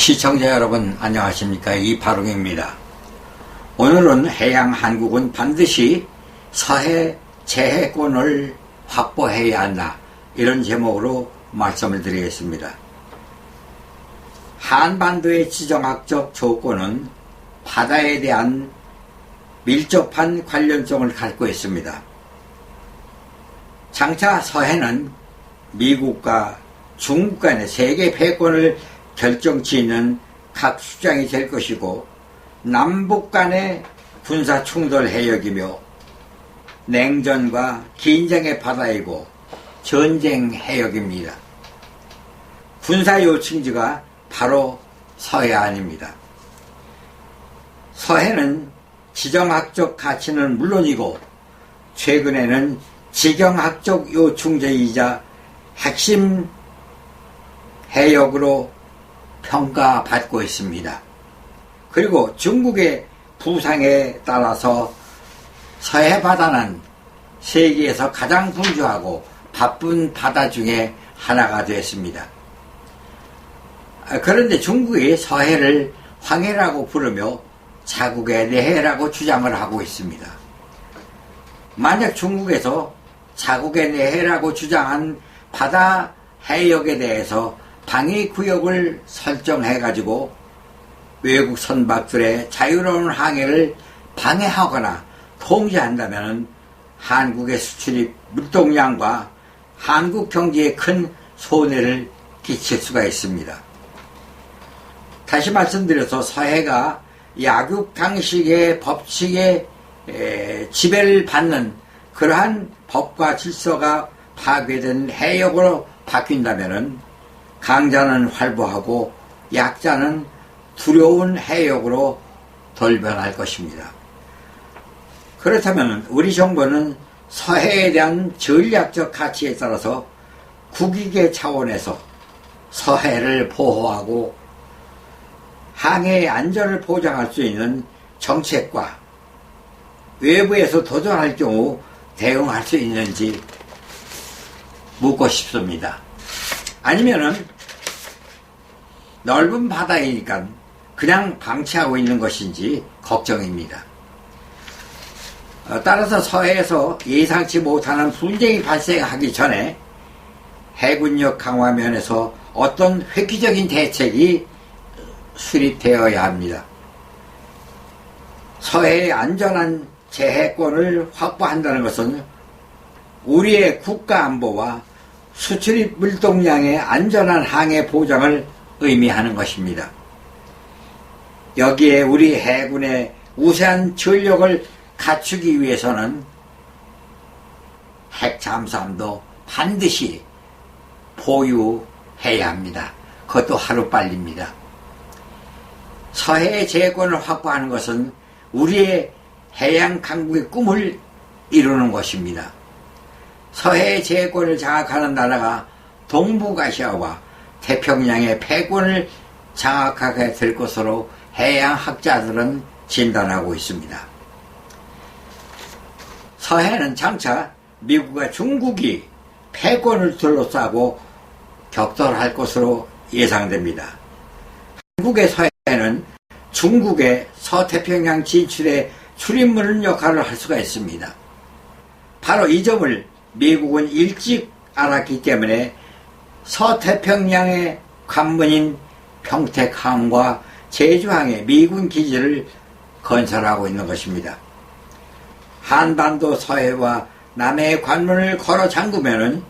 시청자 여러분 안녕하십니까. 이바롱입니다. 오늘은 해양 한국은 반드시 서해 제해권을 확보해야 한다, 이런 제목으로 말씀을 드리겠습니다. 한반도의 지정학적 조건은 바다에 대한 밀접한 관련성을 갖고 있습니다. 장차 서해는 미국과 중국 간의 세계 패권을 결정지는 각 수장이 될 것이고, 남북 간의 군사 충돌 해역이며 냉전과 긴장의 바다이고 전쟁 해역입니다. 군사 요충지가 바로 서해안입니다. 서해는 지정학적 가치는 물론이고 최근에는 지경학적 요충지이자 핵심 해역으로 평가받고 있습니다. 그리고 중국의 부상에 따라서 서해 바다는 세계에서 가장 분주하고 바쁜 바다 중에 하나가 되었습니다. 그런데 중국이 서해를 황해라고 부르며 자국의 내해라고 주장을 하고 있습니다. 만약 중국에서 자국의 내해라고 주장한 바다 해역에 대해서 방위구역을 설정해가지고 외국 선박들의 자유로운 항해를 방해하거나 통제한다면 한국의 수출입 물동량과 한국 경제에 큰 손해를 끼칠 수가 있습니다. 다시 말씀드려서 서해가 약육강식의 법칙에 지배를 받는 그러한 법과 질서가 파괴된 해역으로 바뀐다면 강자는 활보하고 약자는 두려운 해역으로 돌변할 것입니다. 그렇다면 우리 정부는 서해에 대한 전략적 가치에 따라서 국익의 차원에서 서해를 보호하고 항해의 안전을 보장할 수 있는 정책과 외부에서 도전할 경우 대응할 수 있는지 묻고 싶습니다. 아니면은 넓은 바다이니까 그냥 방치하고 있는 것인지 걱정입니다. 따라서 서해에서 예상치 못하는 분쟁이 발생하기 전에 해군력 강화 면에서 어떤 획기적인 대책이 수립되어야 합니다. 서해의 안전한 제해권을 확보한다는 것은 우리의 국가 안보와 수출입 물동량의 안전한 항해 보장을 의미하는 것입니다. 여기에 우리 해군의 우세한 전력을 갖추기 위해서는 핵잠수함도 반드시 보유해야 합니다. 그것도 하루빨리입니다. 서해의 제해권을 확보하는 것은 우리의 해양 강국의 꿈을 이루는 것입니다. 서해의 제해권을 장악하는 나라가 동북아시아와 태평양의 패권을 장악하게 될 것으로 해양학자들은 진단하고 있습니다. 서해는 장차 미국과 중국이 패권을 둘러싸고 격돌할 것으로 예상됩니다. 한국의 서해는 중국의 서태평양 진출에 출입문 역할을 할 수가 있습니다. 바로 이 점을 미국은 일찍 알았기 때문에 서태평양의 관문인 평택항과 제주항에 미군 기지를 건설하고 있는 것입니다. 한반도 서해와 남해의 관문을 걸어 잠그면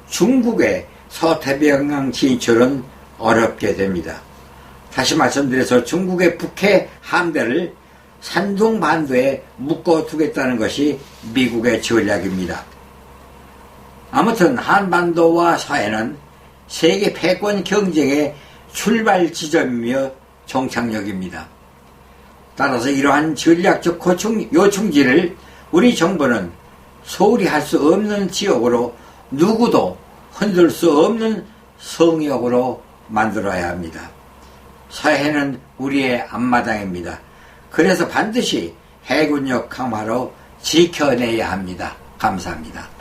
중국의 서태평양 진출은 어렵게 됩니다. 다시 말씀드려서 중국의 북해 함대를 산둥반도에 묶어두겠다는 것이 미국의 전략입니다. 아무튼 한반도와 서해는 세계 패권 경쟁의 출발 지점이며 종착역입니다. 따라서 이러한 전략적 요충지를 우리 정부는 소홀히 할 수 없는 지역으로, 누구도 흔들 수 없는 성역으로 만들어야 합니다. 서해는 우리의 앞마당입니다. 그래서 반드시 해군력 강화로 지켜내야 합니다. 감사합니다.